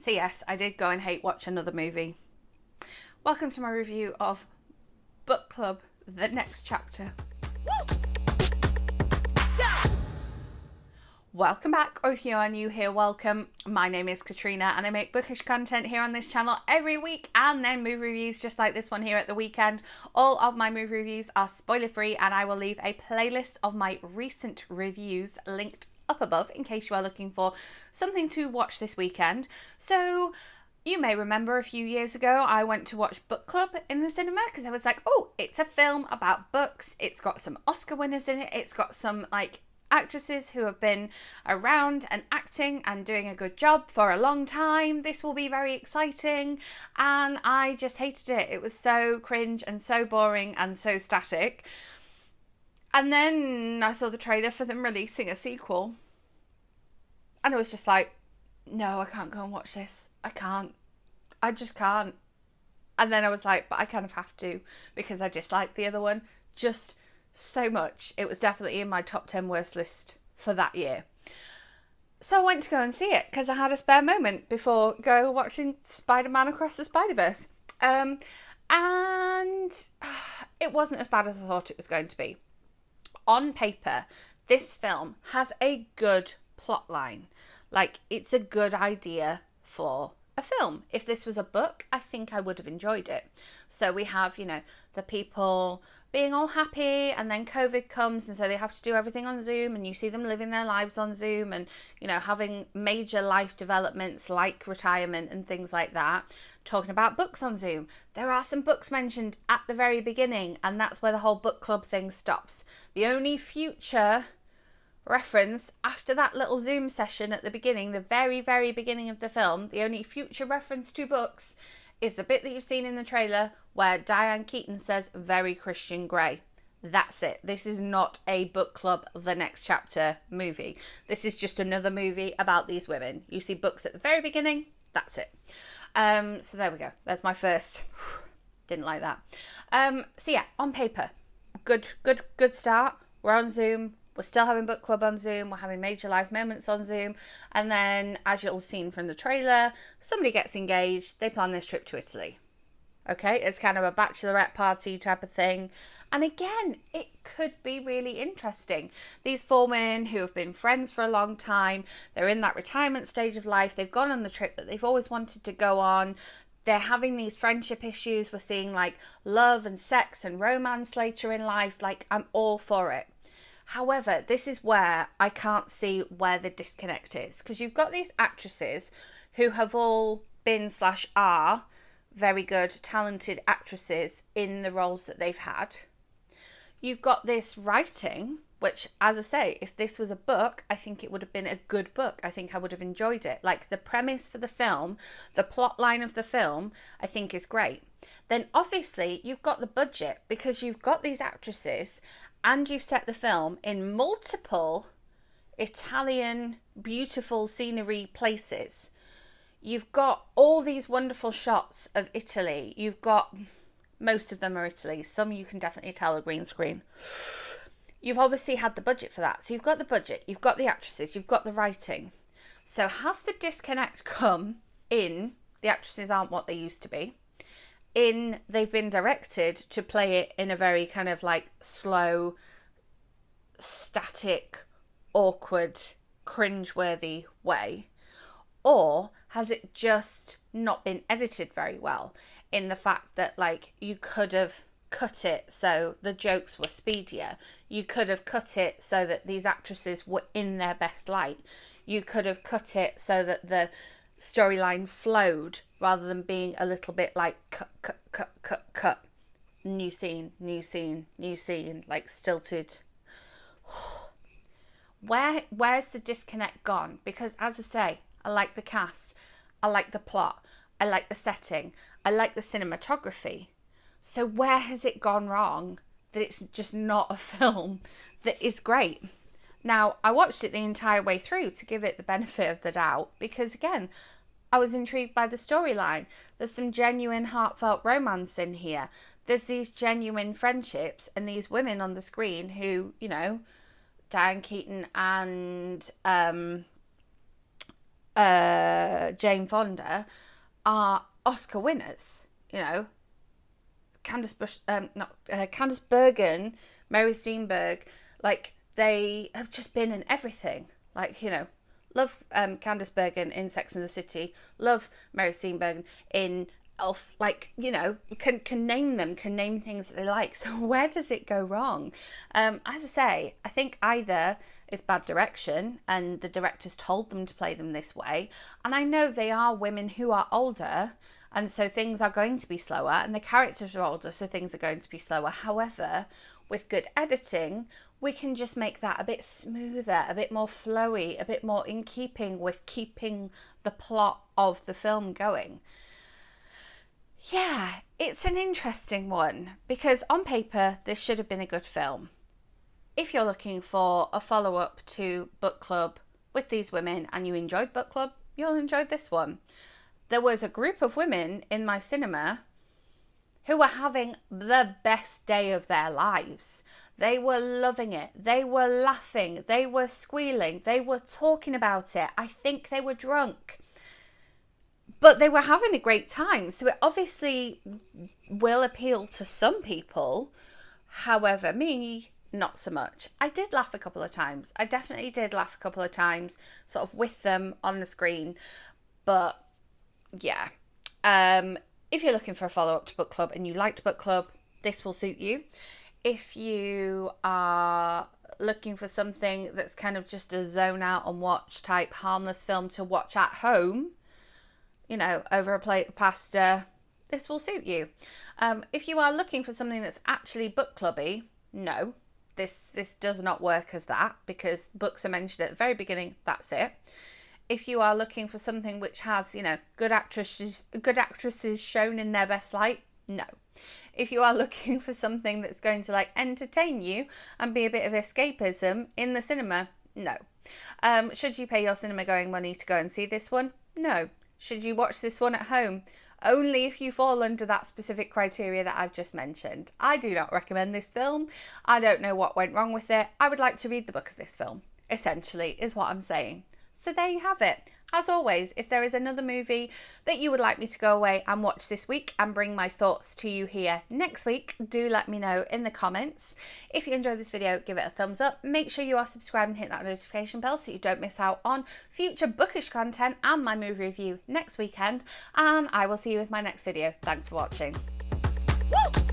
So yes, I did go and hate watch another movie. Welcome to my review of Book Club, The Next Chapter. Welcome back, or if you are new here, welcome. My name is Katrina and I make bookish content here on this channel every week and then movie reviews just like this one here at the weekend. All of my movie reviews are spoiler free and I will leave a playlist of my recent reviews linked up above in case you are looking for something to watch this weekend. So you may remember a few years ago I went to watch Book Club in the cinema because I was like, oh, it's a film about books, it's got some Oscar winners in it, it's got some actresses who have been around and acting and doing a good job for a long time. This will be very exciting. And I just hated it. It was so cringe and so boring and so static. And then I saw the trailer for them releasing a sequel. And I was just like, no, I can't go and watch this. I can't. I just can't. And then I was like, but I kind of have to because I disliked the other one just so much. It was definitely in my top 10 worst list for that year. So I went to go and see it because I had a spare moment before watching Spider-Man Across the Spider-Verse. And it wasn't as bad as I thought it was going to be. On paper, this film has a good plot line. It's a good idea for a film. If this was a book, I think I would have enjoyed it. So we have, the people being all happy and then COVID comes and so they have to do everything on Zoom and you see them living their lives on Zoom and, having major life developments like retirement and things like that, talking about books on Zoom. There are some books mentioned at the very beginning and that's where the whole book club thing stops. The only future reference after that little Zoom session at the beginning, the very, very beginning of the film, the only future reference to books is the bit that you've seen in the trailer where Diane Keaton says very Christian Grey. That's it. This is not a Book Club The Next Chapter movie. This is just another movie about these women. You see books at the very beginning, that's it. So there we go. There's my first. Didn't like that. So yeah, on paper, good start. We're on Zoom. We're still having book club on Zoom. We're having major life moments on Zoom. And then, as you'll have seen from the trailer, somebody gets engaged. They plan this trip to Italy. Okay, it's kind of a bachelorette party type of thing. And again, it could be really interesting. These four women who have been friends for a long time, they're in that retirement stage of life. They've gone on the trip that they've always wanted to go on. They're having these friendship issues. We're seeing love and sex and romance later in life. I'm all for it. However, this is where I can't see where the disconnect is. Because you've got these actresses who have all been / are very good, talented actresses in the roles that they've had. You've got this writing, which, as I say, if this was a book, I think it would have been a good book. I think I would have enjoyed it. The premise for the film, the plot line of the film, I think is great. Then obviously you've got the budget because you've got these actresses and you've set the film in multiple Italian beautiful scenery places. You've got all these wonderful shots of Italy. You've got, most of them are Italy. Some you can definitely tell are green screen. You've obviously had the budget for that. So you've got the budget, you've got the actresses, you've got the writing. So has the disconnect come in the actresses aren't what they used to be? In they've been directed to play it in a very kind of slow, static, awkward, cringeworthy way? Or has it just not been edited very well in the fact that you could have cut it so the jokes were speedier? You could have cut it so that these actresses were in their best light. You could have cut it so that the storyline flowed rather than being a little bit cut. New scene, stilted. Where's the disconnect gone? Because as I say, I like the cast, I like the plot, I like the setting, I like the cinematography. So where has it gone wrong that it's just not a film that is great? Now, I watched it the entire way through to give it the benefit of the doubt because, again, I was intrigued by the storyline. There's some genuine, heartfelt romance in here. There's these genuine friendships and these women on the screen who, Diane Keaton and Jane Fonda are Oscar winners. You know, Candice Bergen, Mary Steenburgen, like they have just been in everything. Like, you know, love Candice Bergen in Sex and the City, love Mary Steenburgen in Elf. Like, you know, can name them, can name things that they like. So where does it go wrong? As I say, I think either it's bad direction and the directors told them to play them this way, and I know they are women who are older, and so things are going to be slower, and the characters are older, so things are going to be slower. However, with good editing, we can just make that a bit smoother, a bit more flowy, a bit more in keeping with keeping the plot of the film going. Yeah, it's an interesting one because on paper, this should have been a good film. If you're looking for a follow up to Book Club with these women and you enjoyed Book Club, you'll enjoy this one. There was a group of women in my cinema who were having the best day of their lives. They were loving it. They were laughing. They were squealing. They were talking about it. I think they were drunk. But they were having a great time. So it obviously will appeal to some people. However, me, not so much. I did laugh a couple of times. I definitely did laugh a couple of times, sort of with them on the screen. But yeah, if you're looking for a follow-up to Book Club and you liked Book Club, this will suit you. If you are looking for something that's kind of just a zone out and watch type harmless film to watch at home, you know, over a plate of pasta, this will suit you. If you are looking for something that's actually book clubby, no, this does not work as that, because books are mentioned at the very beginning, that's it. If you are looking for something which has, you know, good actresses shown in their best light, no. If you are looking for something that's going to like entertain you and be a bit of escapism in the cinema, no. Should you pay your cinema going money to go and see this one? No. Should you watch this one at home? Only if you fall under that specific criteria that I've just mentioned. I do not recommend this film. I don't know what went wrong with it. I would like to read the book of this film, essentially, is what I'm saying. So there you have it. As always, if there is another movie that you would like me to go away and watch this week and bring my thoughts to you here next week, do let me know in the comments. If you enjoyed this video, give it a thumbs up. Make sure you are subscribed and hit that notification bell so you don't miss out on future bookish content and my movie review next weekend. And I will see you with my next video. Thanks for watching. Woo!